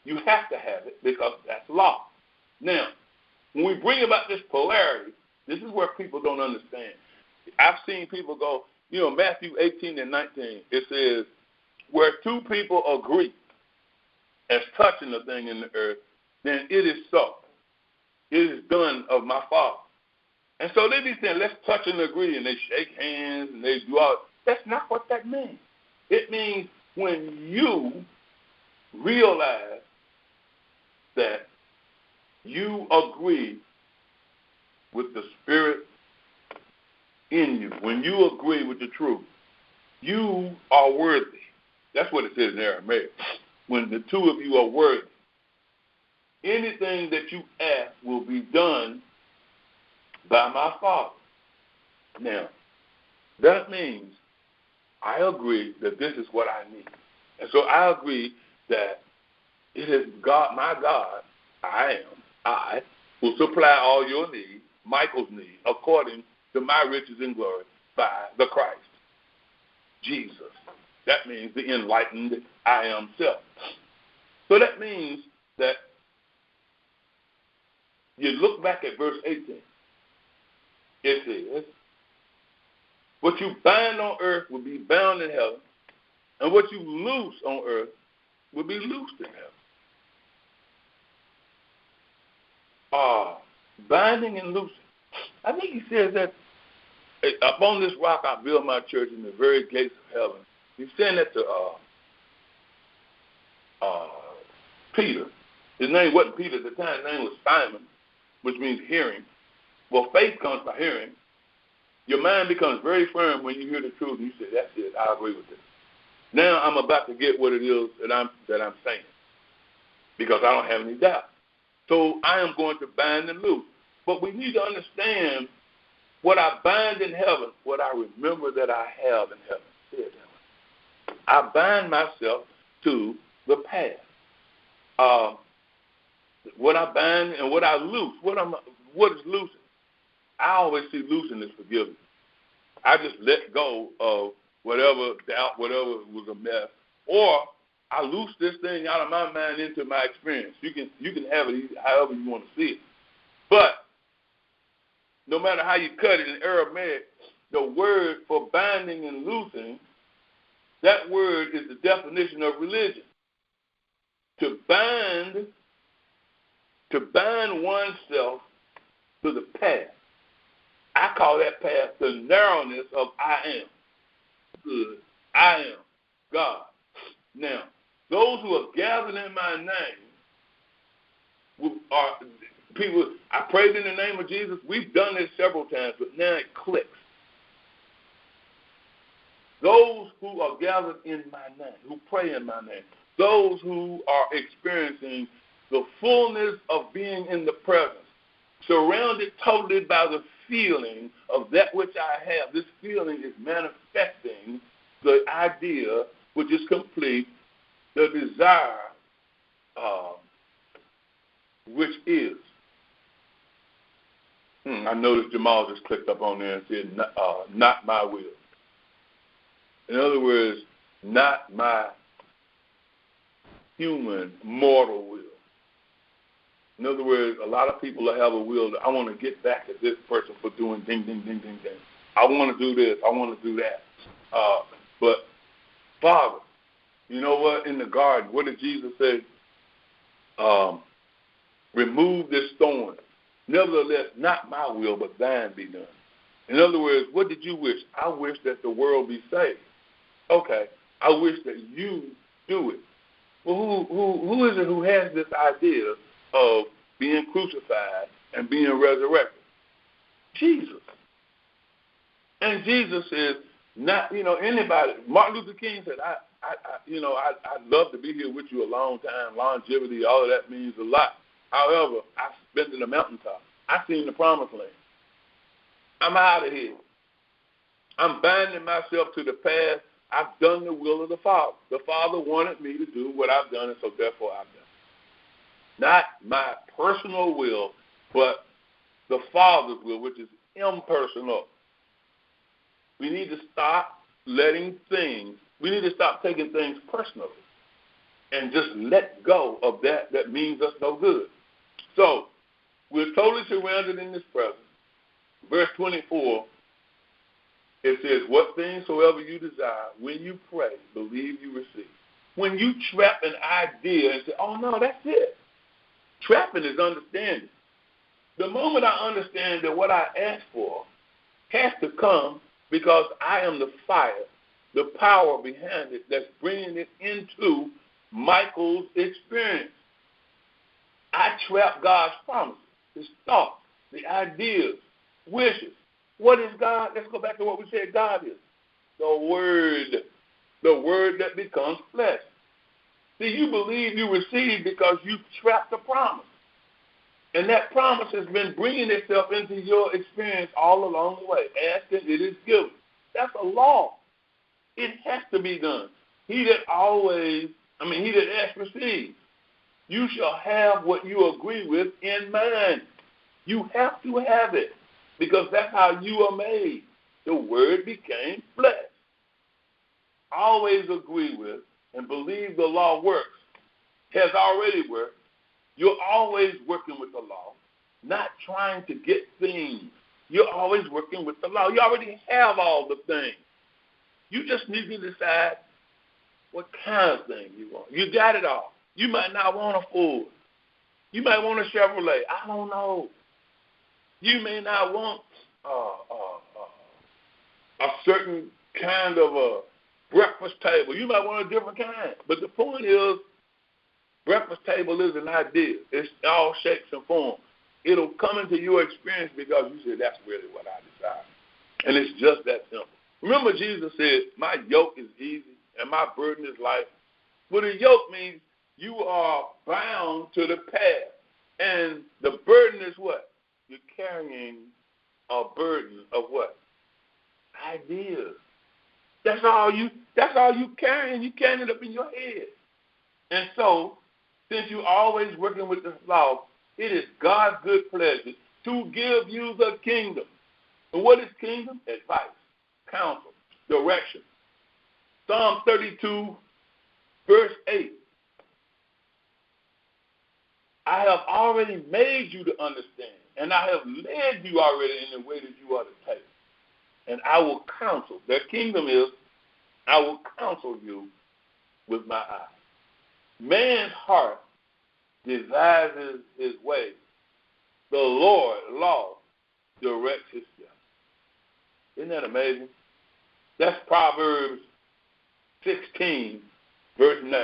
You have to have it because that's law. Now, when we bring about this polarity, this is where people don't understand. I've seen people go, Matthew 18 and 19, it says, where two people agree as touching the thing in the earth, then it is so. It is done of my Father. And so they be saying, let's touch and agree, and they shake hands, and they do all. That's not what that means. It means when you realize that you agree with the Spirit in you, when you agree with the truth, you are worthy. That's what it says in Aramaic. When the two of you are worthy, anything that you ask will be done by my Father. Now, that means I agree that this is what I need. And so I agree that it is God, my God, I will supply all your needs, Michael's needs, according to my riches and glory by the Christ, Jesus. That means the enlightened I am self. So that means that you look back at verse 18. It says, what you bind on earth will be bound in heaven, and what you loose on earth will be loosed in heaven. Binding and loosing. I think he says that upon this rock I build my church in the very gates of heaven. He's saying that to Peter. His name wasn't Peter at the time. His name was Simon, which means hearing. Well, faith comes by hearing. Your mind becomes very firm when you hear the truth and you say, that's it, I agree with this. Now I'm about to get what it is that I'm saying because I don't have any doubt. So I am going to bind and loose. But we need to understand what I bind in heaven, what I remember that I have in heaven. I bind myself to the past. What I bind and what I loose, what is loosing? I always see loosing as forgiveness. I just let go of whatever doubt, whatever was a mess, or I loose this thing out of my mind into my experience. You can have it however you want to see it. But no matter how you cut it in Aramaic, the word for binding and loosing, that word is the definition of religion. To bind oneself to the path. I call that path the narrowness of I am. Good. I am God. Now, those who are gathered in my name are people. I prayed in the name of Jesus. We've done this several times, but now it clicks. Those who are gathered in my name, who pray in my name, those who are experiencing the fullness of being in the presence, surrounded totally by the feeling of that which I have. This feeling is manifesting the idea, which is complete, the desire, which is. I noticed Jamal just clicked up on there and said, not my will. In other words, not my human, mortal will. In other words, a lot of people have a will that I want to get back at this person for doing ding, ding, ding, ding, ding. I want to do this. I want to do that. But, Father, you know what? In the garden, what did Jesus say? Remove this thorn. Nevertheless, not my will, but thine be done. In other words, what did you wish? I wish that the world be saved. Okay, I wish that you do it. Well, who is it who has this idea of being crucified and being resurrected? Jesus. And Jesus is not, anybody. Martin Luther King said, I'd love to be here with you a long time. Longevity, all of that means a lot. However, I spent in the mountaintop. I seen the promised land. I'm out of here. I'm binding myself to the past. I've done the will of the Father. The Father wanted me to do what I've done, and so therefore I've done it. Not my personal will, but the Father's will, which is impersonal. We need to stop taking things personally and just let go of that means us no good. So, we're totally surrounded in this presence. Verse 24, It says, what things soever you desire, when you pray, believe you receive. When you trap an idea and say, oh, no, that's it. Trapping is understanding. The moment I understand that what I ask for has to come because I am the fire, the power behind it that's bringing it into Michael's experience. I trap God's promises, his thoughts, the ideas, wishes. What is God? Let's go back to what we said God is. The word that becomes flesh. See, you believe you receive because you trapped the promise. And that promise has been bringing itself into your experience all along the way. Asking, it is given. That's a law. It has to be done. He that asks receives. You shall have what you agree with in mind. You have to have it because that's how you are made. The word became flesh. Always agree with and believe the law works. Has already worked. You're always working with the law, not trying to get things. You're always working with the law. You already have all the things. You just need to decide what kind of thing you want. You got it all. You might not want a Ford. You might want a Chevrolet. I don't know. You may not want a certain kind of a breakfast table. You might want a different kind. But the point is, breakfast table is an idea. It's all shapes and forms. It'll come into your experience because you said, that's really what I desire. And it's just that simple. Remember, Jesus said, my yoke is easy and my burden is light. Well, the yoke means you are bound to the path. And the burden is what? You're carrying a burden of what? Ideas. That's all you carrying. You carrying it up in your head. And so, since you're always working with the law, it is God's good pleasure to give you the kingdom. And what is kingdom? Advice, counsel, direction. Psalm 32, verse 8. I have already made you to understand, and I have led you already in the way that you ought to take. And I will counsel. Their kingdom is, I will counsel you with my eyes. Man's heart devises his way. The Lord, law, directs his steps. Isn't that amazing? That's Proverbs 16, verse 9.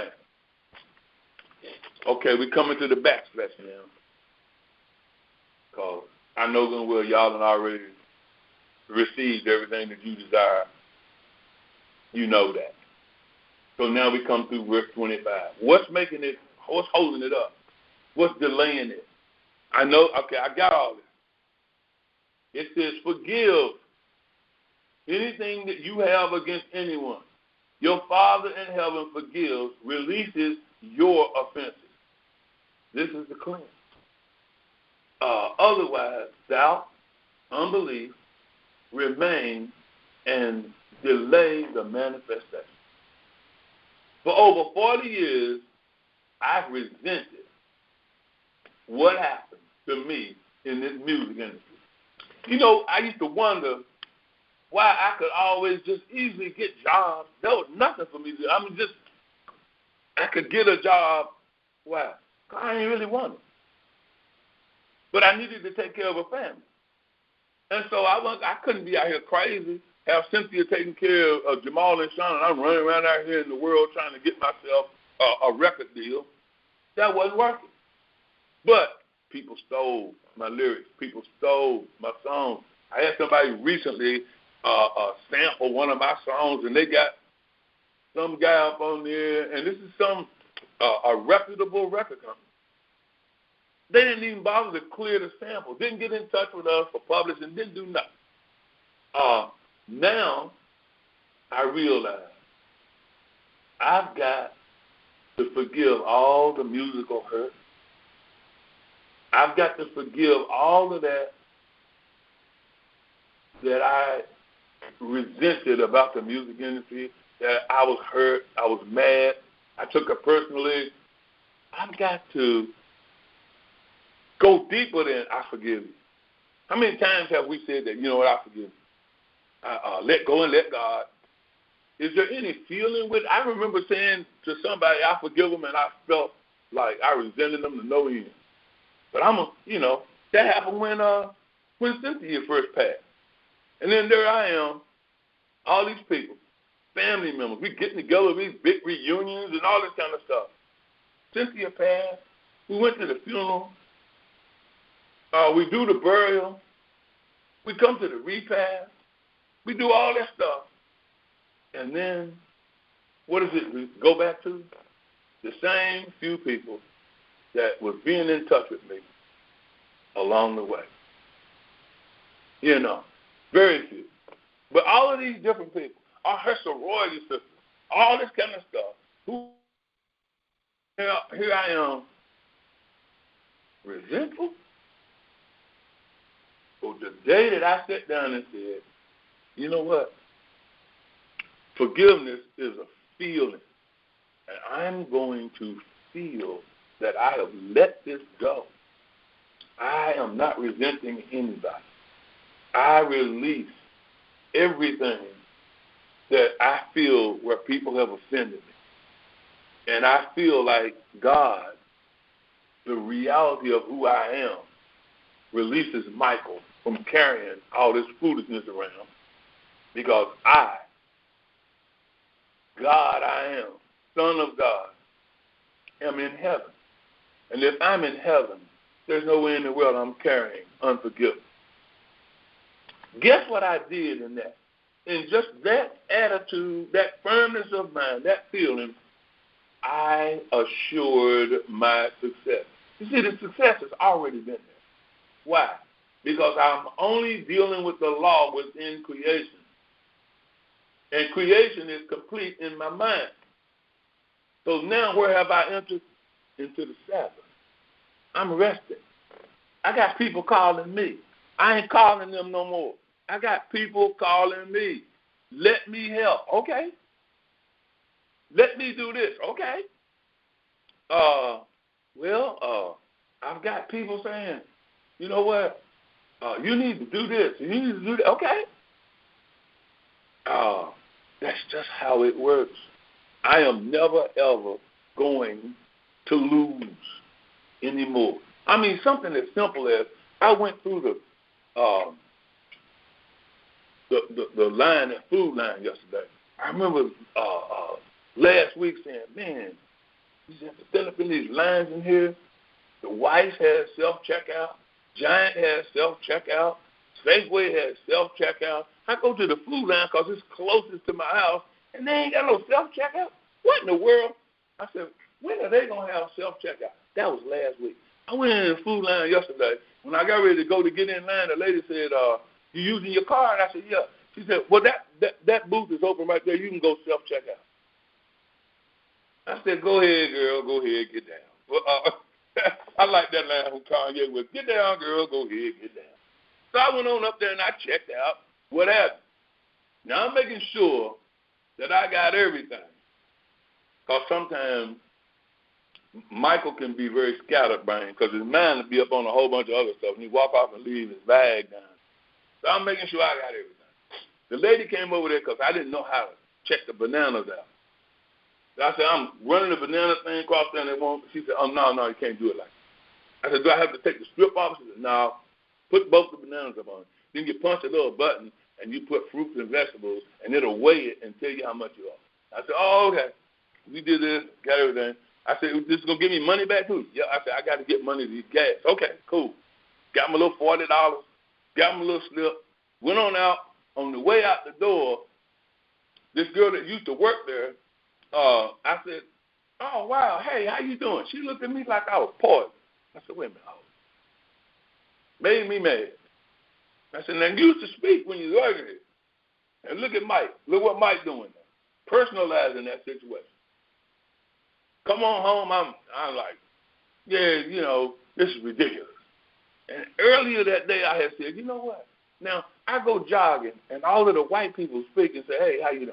Okay, we're coming to the backslash now. Because I know good and well y'all have already received everything that you desire. You know that. So now we come through verse 25. What's holding it up? What's delaying it? I know, okay, I got all this. It says, forgive anything that you have against anyone. Your Father in heaven forgives, releases your offenses. This is the cleanse. Otherwise, doubt, unbelief, remain and delay the manifestation. For over 40 years, I've resented what happened to me in this music industry. You know, I used to wonder why I could always just easily get jobs. There was nothing for me to do. I could get a job. Why? Because I didn't really want it. But I needed to take care of a family. And so I couldn't be out here crazy, have Cynthia taking care of Jamal and Sean, and I'm running around out here in the world trying to get myself a record deal. That wasn't working. But people stole my lyrics. People stole my songs. I had somebody recently sample one of my songs, and they got some guy up on there, and this is a reputable record company. They didn't even bother to clear the sample, didn't get in touch with us for publishing, didn't do nothing. Now I realize I've got to forgive all the musical hurt. I've got to forgive all of that I resented about the music industry, that I was hurt, I was mad, I took it personally. I've got to go deeper than I forgive you. How many times have we said that, you know what, I forgive you? let go and let God. Is there any feeling with? I remember saying to somebody, I forgive them, and I felt like I resented them to no end. But that happened when Cynthia first passed. And then there I am, all these people, family members, we getting together, these big reunions and all this kind of stuff. Cynthia passed. We went to the funeral. We do the burial. We come to the repast. We do all that stuff. And then, what does it go back to? The same few people that was being in touch with me along the way. Very few. But all of these different people, all her sorority sisters, all this kind of stuff, here I am, resentful. Well, the day that I sat down and said, you know what? Forgiveness is a feeling. And I'm going to feel that I have let this go. I am not resenting anybody. I release everything that I feel where people have offended me. And I feel like God, the reality of who I am, releases Michael from carrying all this foolishness around, because God I am, Son of God, am in heaven. And if I'm in heaven, there's no way in the world I'm carrying unforgiveness. Guess what I did in that? In just that attitude, that firmness of mind, that feeling, I assured my success. You see, the success has already been there. Why? Because I'm only dealing with the law within creation. And creation is complete in my mind. So now where have I entered? Into the Sabbath. I'm resting. I got people calling me. I ain't calling them no more. I got people calling me. Let me help. Okay. Let me do this. Okay. I've got people saying, you know what? You need to do this. You need to do that. Okay. That's just how it works. I am never, ever going to lose anymore. I mean, something as simple as I went through the line, that food line yesterday. I remember last week saying, man, you have to stand up in these lines in here. The Weiss has self-checkout. Giant has self-checkout. Safeway has self-checkout. I go to the food line because it's closest to my house, and they ain't got no self-checkout. What in the world? I said, when are they going to have self-checkout? That was last week. I went in the food line yesterday. When I got ready to go to get in line, the lady said, you using your card? I said, yeah. She said, well, that booth is open right there. You can go self-checkout. I said, go ahead, girl. Go ahead, get down. Well, I like that line from Kanye was, get down, girl. Go ahead, get down. So I went on up there and I checked out what happened. Now I'm making sure that I got everything. Because sometimes Michael can be very scatterbrained because his mind will be up on a whole bunch of other stuff, and he walk off and leave his bag down. So I'm making sure I got everything. The lady came over there because I didn't know how to check the bananas out. So I said, I'm running the banana thing across there, and they won't. She said, oh, no, you can't do it like that. I said, do I have to take the strip off? She said, no, put both the bananas up on it. Then you punch a little button, and you put fruits and vegetables, and it'll weigh it and tell you how much you are. I said, oh, okay. We did this, got everything. I said, this is going to give me money back too? Yeah, I said, I got to get money to get gas. Okay, cool. Got my little $40, got my little slip, went on out. On the way out the door, this girl that used to work there, I said, oh, wow, hey, how you doing? She looked at me like I was poison. I said, wait a minute. Made me mad. I said, now you used to speak when you was working here. And look at Mike. Look what Mike's doing now. Personalizing that situation. Come on home. I'm like, yeah, this is ridiculous. And earlier that day I had said, you know what? Now, I go jogging, and all of the white people speak and say, hey, how you doing?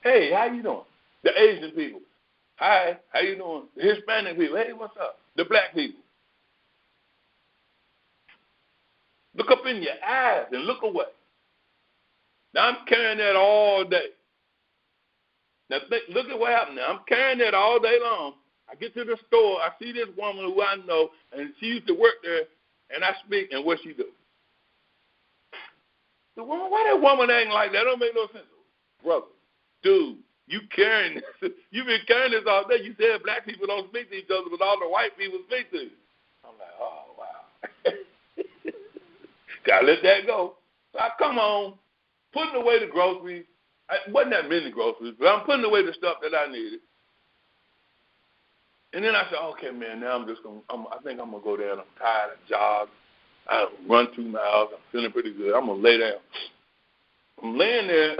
Hey, how you doing? The Asian people, hi, how you doing? The Hispanic people, hey, what's up? The black people. Look up in your eyes and look away. Now I'm carrying that all day. Now look at what happened now. I'm carrying that all day long. I get to the store. I see this woman who I know, and she used to work there, and I speak, and what she do? The woman, why that woman acting like that? Don't make no sense. Brother, dude, you carrying this. You've been carrying this all day. You said black people don't speak to each other, but all the white people speak to you. I'm like, oh, wow. Gotta let that go. So I come home, putting away the groceries. It wasn't that many groceries, but I'm putting away the stuff that I needed. And then I said, okay, man, now I think I'm going to go there, and I'm tired. I jog. I run 2 miles. I'm feeling pretty good. I'm going to lay down. I'm laying there,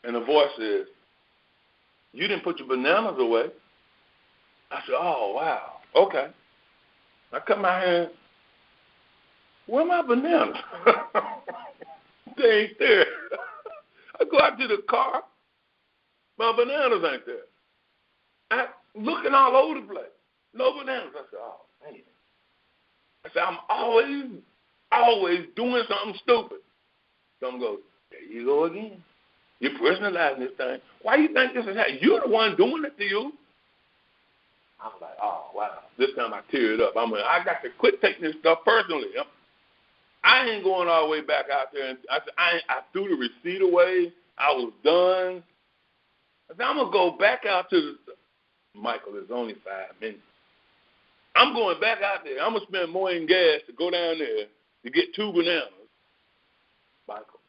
and the voice says, you didn't put your bananas away. I said, oh, wow, okay. I cut my hand. Where are my bananas? They ain't there. I go out to the car. My bananas ain't there. I'm looking all over the place. No bananas. I said, oh, man. I said, I'm always doing something stupid. Someone goes, there you go again. You're personalizing this thing. Why do you think this is happening? You're the one doing it to you. I was like, oh, wow. This time I teared up. I got to quit taking this stuff personally. I ain't going all the way back out there. And I threw the receipt away. I was done. I said, I'm going to go back out to Michael, it's only 5 minutes. I'm going back out there. I'm going to spend more in gas to go down there to get 2 bananas. Michael,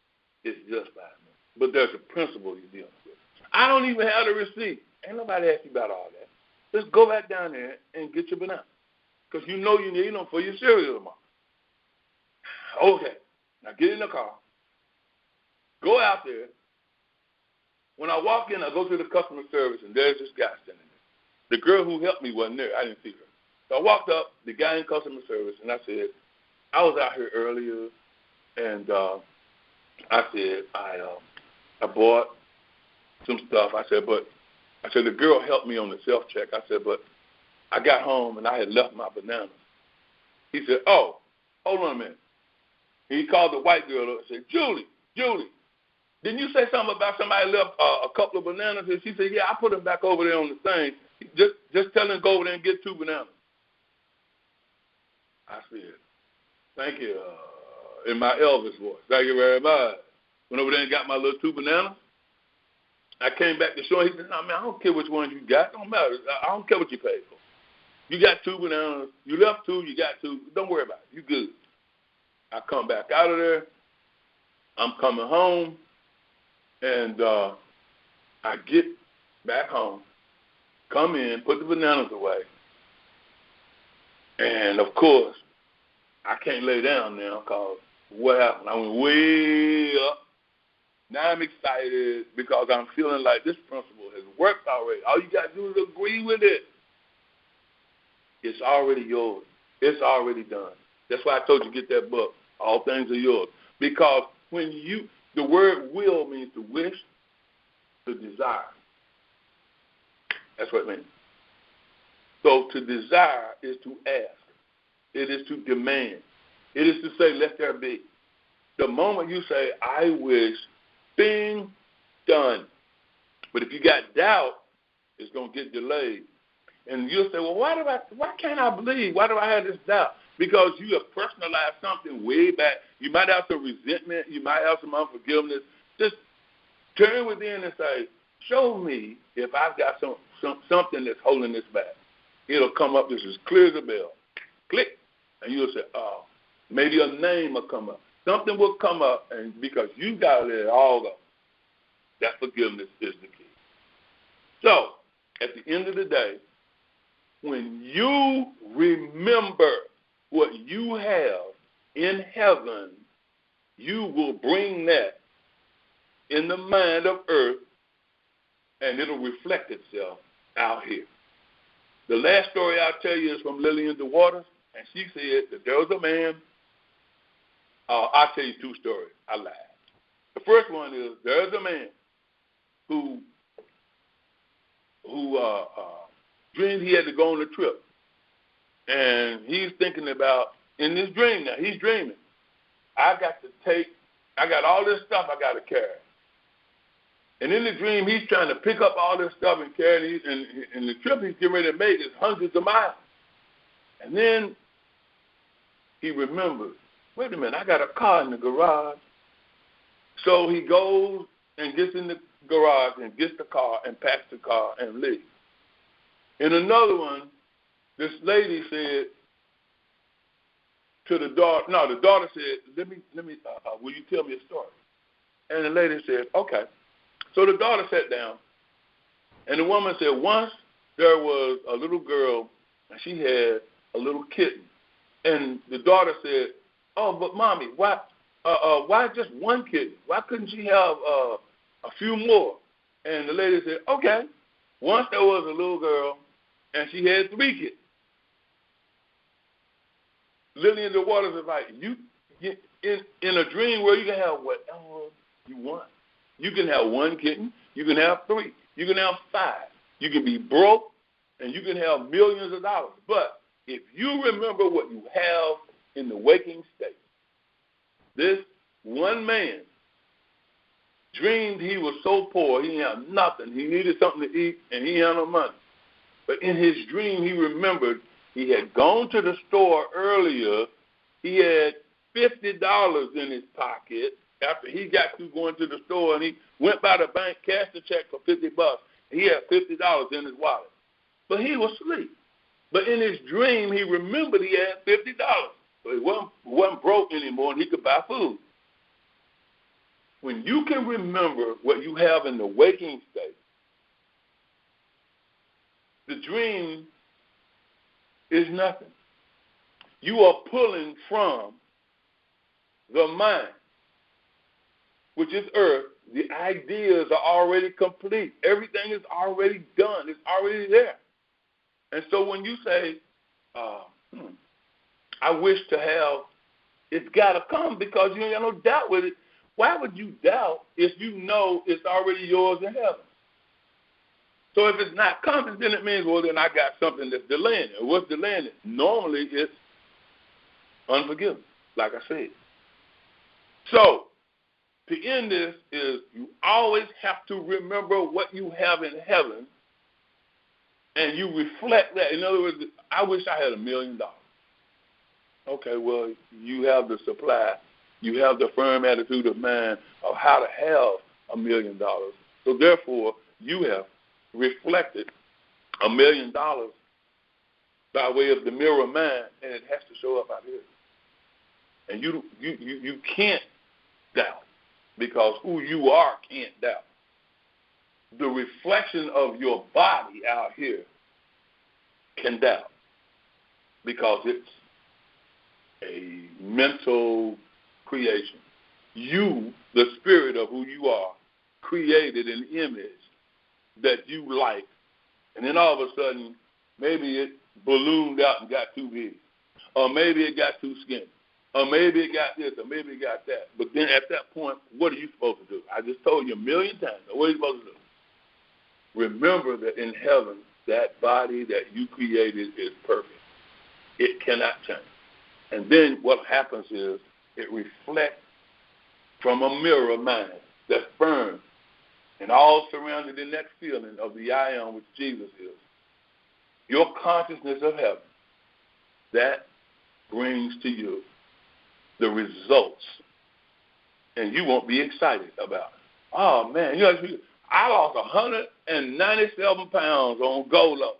it's just 5 minutes. But there's a principle you're dealing with. I don't even have the receipt. Ain't nobody asked you about all that. Just go back down there and get your banana. Because you know you need them for your cereal tomorrow. Okay. Now get in the car. Go out there. When I walk in, I go to the customer service, and there's this guy standing there. The girl who helped me wasn't there. I didn't see her. So I walked up, the guy in customer service, and I said, I was out here earlier, and I said, I bought some stuff. I said, the girl helped me on the self-check. I said, but I got home, and I had left my bananas. He said, oh, hold on a minute. He called the white girl up and said, Julie, didn't you say something about somebody left a couple of bananas? And she said, yeah, I put them back over there on the thing. Just tell them to go over there and get 2 bananas. I said, thank you, in my Elvis voice. Thank you very much. Went over there and got my little 2 bananas. I came back to show him. He said, no, man, I don't care which ones you got. It don't matter. I don't care what you paid for. You got 2 bananas. You left 2. You got 2. Don't worry about it. You good. I come back out of there. I'm coming home. And I get back home, come in, put the bananas away. And, of course, I can't lay down now because what happened? I went way up. Now I'm excited because I'm feeling like this principle has worked already. All you got to do is agree with it. It's already yours. It's already done. That's why I told you to get that book, All Things Are Yours. Because when the word will means to wish, to desire. That's what it means. So to desire is to ask. It is to demand. It is to say, let there be. The moment you say, I wish, bing, done. But if you got doubt, it's going to get delayed. And you'll say, well, why can't I believe? Why do I have this doubt? Because you have personalized something way back. You might have some resentment. You might have some unforgiveness. Just turn within and say, show me if I've got something that's holding this back. It'll come up just as clear as a bell. Click. And you'll say, oh, maybe a name will come up. Something will come up, and because you got to let it all go. That forgiveness is the key. So, at the end of the day, when you remember what you have in heaven, you will bring that in the mind of earth, and it'll reflect itself out here. The last story I'll tell you is from Lillian DeWaters, and she said that there was a man. I'll tell you 2 stories. I lied. The first one is there's a man who dreamed he had to go on a trip. And he's thinking about, in this dream now, he's dreaming, I got to take I got all this stuff I got to carry. And in the dream, he's trying to pick up all this stuff and carry it, and the trip he's getting ready to make is hundreds of miles. And then he remembers, wait a minute, I got a car in the garage. So he goes and gets in the garage and gets the car and packs the car and leaves. In another one, this lady said to the daughter, the daughter said, will you tell me a story? And the lady said, okay. So the daughter sat down, and the woman said, once there was a little girl, and she had a little kitten. And the daughter said, oh, but mommy, why just one kitten? Why couldn't she have a few more? And the lady said, okay. Once there was a little girl, and she had 3 kittens. Lily in the Waters is like, you in a dream where you can have whatever you want. You can have 1 kitten. You can have 3. You can have 5. You can be broke, and you can have millions of dollars. But if you remember what you have in the waking state, this one man dreamed he was so poor, he didn't have nothing. He needed something to eat, and he had no money. But in his dream, he remembered he had gone to the store earlier. He had $50 in his pocket after he got through going to the store, and he went by the bank, cashed a check for $50. He had $50 in his wallet. But he was asleep. But in his dream, he remembered he had $50. So he wasn't broke anymore, and he could buy food. When you can remember what you have in the waking state, the dream is nothing. You are pulling from the mind, which is earth. The ideas are already complete. Everything is already done. It's already there. And so when you say, I wish to have, it's got to come because you ain't got no doubt with it. Why would you doubt if you know it's already yours in heaven? So if it's not coming, then it means, well, then I got something that's delaying it. What's delaying it? Normally it's unforgiveness, like I said. So to end this is you always have to remember what you have in heaven, and you reflect that. In other words, I wish I had $1 million. Okay, well, you have the supply. You have the firm attitude of mind of how to have $1 million. So therefore, you have reflected $1 million by way of the mirror mind, and it has to show up out here. And you can't doubt, because who you are can't doubt. The reflection of your body out here can doubt, because it's a mental creation. You, the spirit of who you are, created an image that you like, and then all of a sudden, maybe it ballooned out and got too big, or maybe it got too skinny, or maybe it got this, or maybe it got that. But then at that point, what are you supposed to do? I just told you 1,000,000 times. What are you supposed to do? Remember that in heaven, that body that you created is perfect. It cannot change. And then what happens is it reflects from a mirror mind that's firm and all surrounded in that feeling of the I am, which Jesus is. Your consciousness of heaven, that brings to you the results, and you won't be excited about it. Oh, man, I lost 197 pounds on Golo.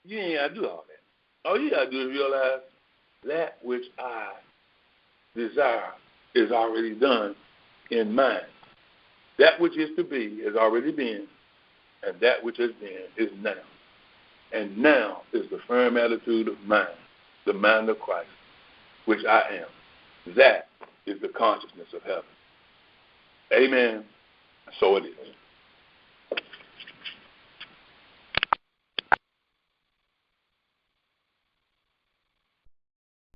You ain't got to do all that. All you got to do is realize that which I desire is already done in mind. That which is to be has already been, and that which has been is now. And now is the firm attitude of mind, the mind of Christ, which I am. That is the consciousness of heaven. Amen. So it is.